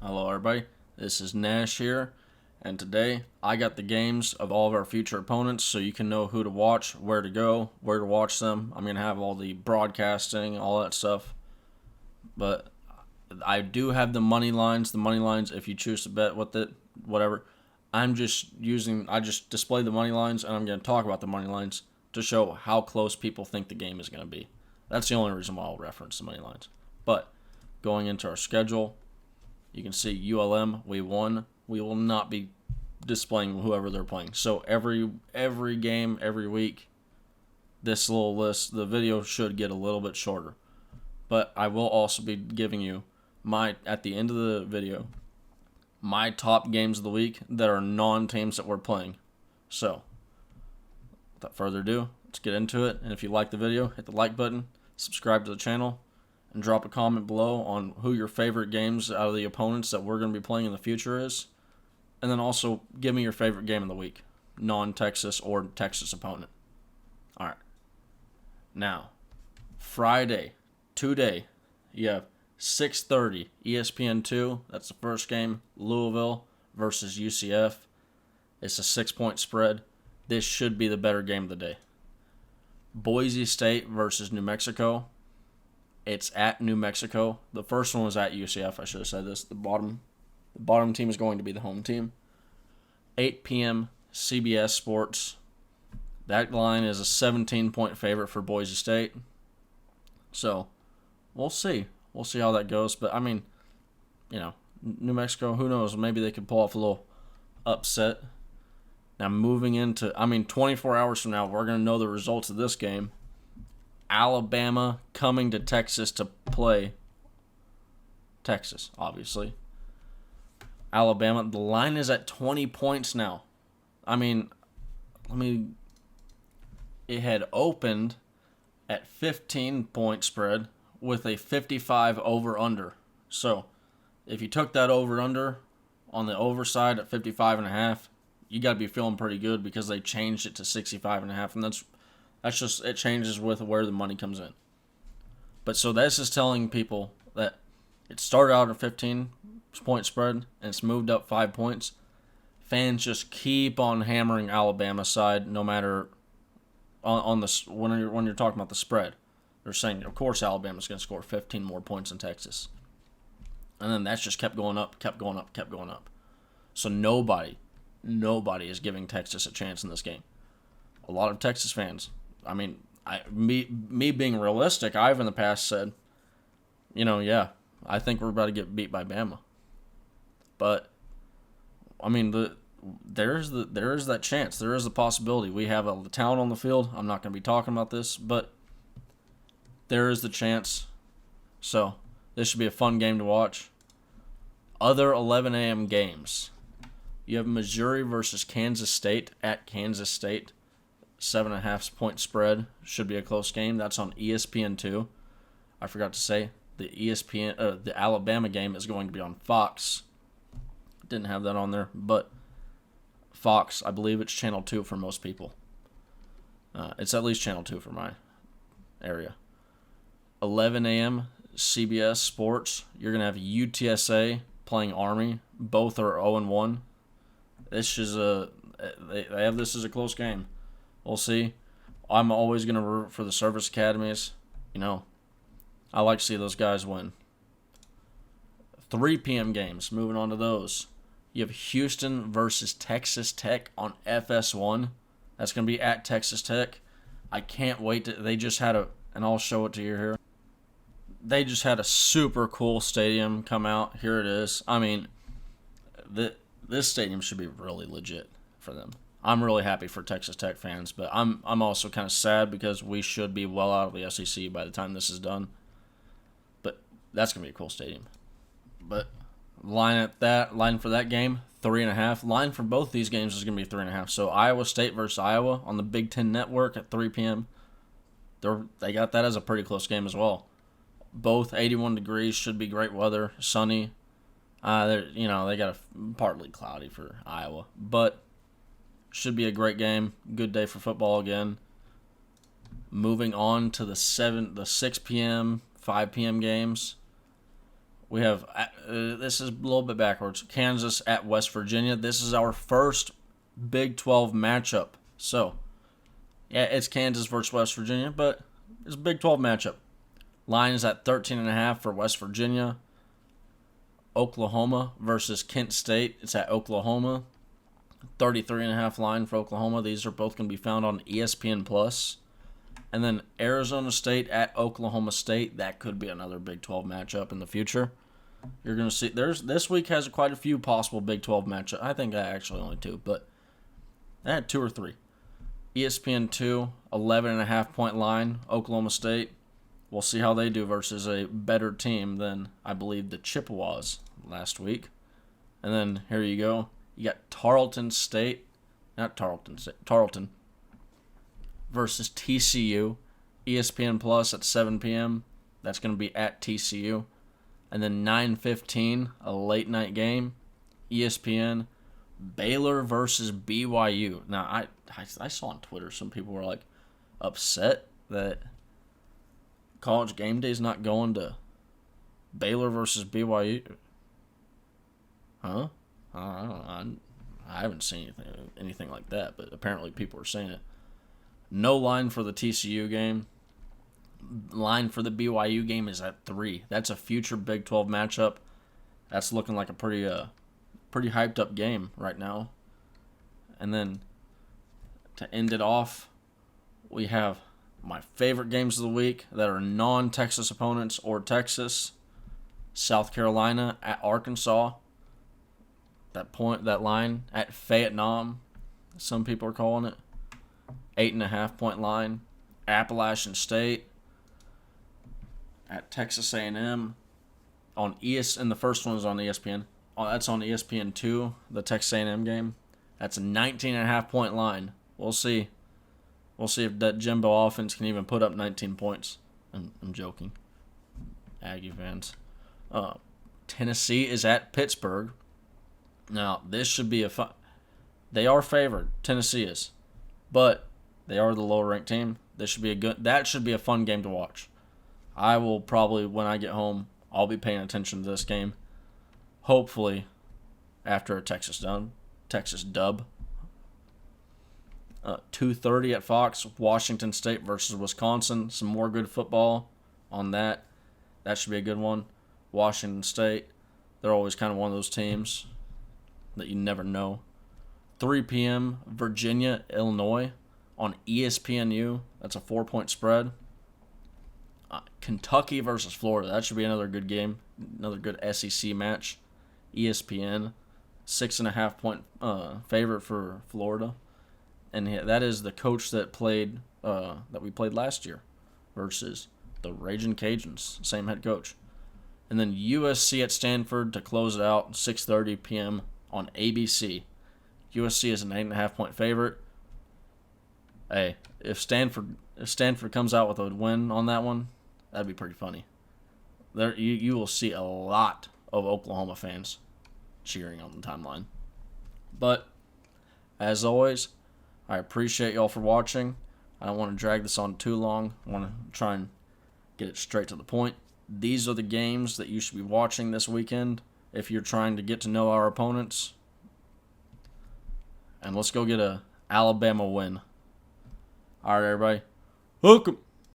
Hello, everybody. This is Nash here, and today I got the games of all of our future opponents so you can know who to watch, where to go, where to watch them. I'm going to have all the broadcasting, all that stuff. But I do have the money lines. The money lines, if you choose to bet with it, whatever. I just display the money lines, and I'm going to talk about the money lines to show how close people think the game is going to be. That's the only reason why I'll reference the money lines. But going into our schedule, you can see ULM, we won. We will not be displaying whoever they're playing. So every game, every week, this little list, the video should get a little bit shorter. But I will also be giving you at the end of the video, my top games of the week that are non-teams that we're playing. So, without further ado, let's get into it. And if you like the video, hit the like button, subscribe to the channel, and drop a comment below on who your favorite games out of the opponents that we're going to be playing in the future is. And then also give me your favorite game of the week, non-Texas or Texas opponent. All right. Now, Friday, today, you have 6:30 ESPN2. That's the first game. Louisville versus UCF. It's a 6-point spread. This should be the better game of the day. Boise State versus New Mexico. It's at New Mexico. The first one was at UCF. I should have said this. The bottom team is going to be the home team. 8 p.m. CBS Sports. That line is a 17-point favorite for Boise State. So, we'll see. We'll see how that goes. But, I mean, New Mexico, who knows? Maybe they could pull off a little upset. Now, moving into, 24 hours from now, we're going to know the results of this game. Alabama coming to Texas to play Texas, obviously. Alabama, the line is at 20 points now. It had opened at 15-point spread with a 55 over-under. So, if you took that over-under on the overside at 55.5, you got to be feeling pretty good because they changed it to 65.5, and that's just, it changes with where the money comes in. But so this is telling people that it started out at a 15-point spread and it's moved up 5 points. Fans just keep on hammering Alabama side no matter on the when you're talking about the spread. They're saying, of course, Alabama's going to score 15 more points than Texas. And then that's just kept going up. So nobody is giving Texas a chance in this game. A lot of Texas fans, me being realistic, I've in the past said, I think we're about to get beat by Bama. But, there is that chance. There is the possibility. We have the talent on the field. I'm not going to be talking about this, but there is the chance. So, this should be a fun game to watch. Other 11 a.m. games. You have Missouri versus Kansas State at Kansas State. 7.5-point spread. Should be a close game. That's on ESPN2. I forgot to say, the Alabama game is going to be on Fox. Didn't have that on there, but Fox, I believe it's Channel 2 for most people. It's at least Channel 2 for my area. 11 a.m. CBS Sports. You're going to have UTSA playing Army. Both are 0-1. This is they have this as a close game. We'll see. I'm always going to root for the service academies. I like to see those guys win. 3 p.m. games. Moving on to those. You have Houston versus Texas Tech on FS1. That's going to be at Texas Tech. I can't wait. They just had and I'll show it to you here. They just had a super cool stadium come out. Here it is. This stadium should be really legit for them. I'm really happy for Texas Tech fans, but I'm also kind of sad because we should be well out of the SEC by the time this is done. But that's going to be a cool stadium. But line for that game, 3.5. Line for both these games is going to be 3.5. So Iowa State versus Iowa on the Big Ten Network at 3 p.m. They got that as a pretty close game as well. Both 81 degrees, should be great weather, sunny. They got a partly cloudy for Iowa, but should be a great game. Good day for football again. Moving on to the 6 p.m., 5 p.m. games. We have, this is a little bit backwards, Kansas at West Virginia. This is our first Big 12 matchup. So, yeah, it's Kansas versus West Virginia, but it's a Big 12 matchup. Line is at 13.5 for West Virginia. Oklahoma versus Kent State. It's at Oklahoma. 33.5 line for Oklahoma. These are both going to be found on ESPN Plus. And then Arizona State at Oklahoma State. That could be another Big 12 matchup in the future. You're going to see this week has quite a few possible Big 12 matchups. I think actually only 2, but I had 2 or 3. ESPN 2, 11.5 point line, Oklahoma State. We'll see how they do versus a better team than, I believe, the Chippewas last week. And then here you go. You got Tarleton versus TCU. ESPN Plus at 7 p.m. That's going to be at TCU. And then 9:15, a late night game. ESPN, Baylor versus BYU. Now, I saw on Twitter some people were like upset that College Game Day is not going to Baylor versus BYU. Huh? I haven't seen anything like that, but apparently people are saying it. No line for the TCU game. Line for the BYU game is at 3. That's a future Big 12 matchup. That's looking like a pretty hyped up game right now. And then to end it off, we have my favorite games of the week that are non-Texas opponents or Texas. South Carolina at Arkansas. That line at Fayette-Nam, some people are calling it. 8.5 point line. Appalachian State at Texas A&M on and the first one is on ESPN. That's on ESPN 2, the Texas A&M game. That's a 19.5 point line. We'll see. We'll see if that Jimbo offense can even put up 19 points. I'm joking. Aggie fans. Tennessee is at Pittsburgh. Now, this should be a fun. They are favored. Tennessee is. But they are the lower ranked team. That should be a fun game to watch. I will probably, when I get home, I'll be paying attention to this game. Hopefully, after a Texas dub. 2:30 at Fox, Washington State versus Wisconsin. Some more good football on that. That should be a good one. Washington State, they're always kind of one of those teams that you never know. 3 p.m., Virginia, Illinois on ESPNU. That's a 4-point spread. Kentucky versus Florida. That should be another good game. Another good SEC match. ESPN, 6.5 point favorite for Florida. And that is the coach that we played last year versus the Ragin' Cajuns. Same head coach. And then USC at Stanford to close it out, 6:30 p.m. on ABC. USC is an 8.5 point favorite. Hey, if Stanford comes out with a win on that one, that'd be pretty funny. There you will see a lot of Oklahoma fans cheering on the timeline. But as always, I appreciate y'all for watching. I don't want to drag this on too long. I want to try and get it straight to the point. These are the games that you should be watching this weekend if you're trying to get to know our opponents. And let's go get a Alabama win. All right, everybody. Hook 'em.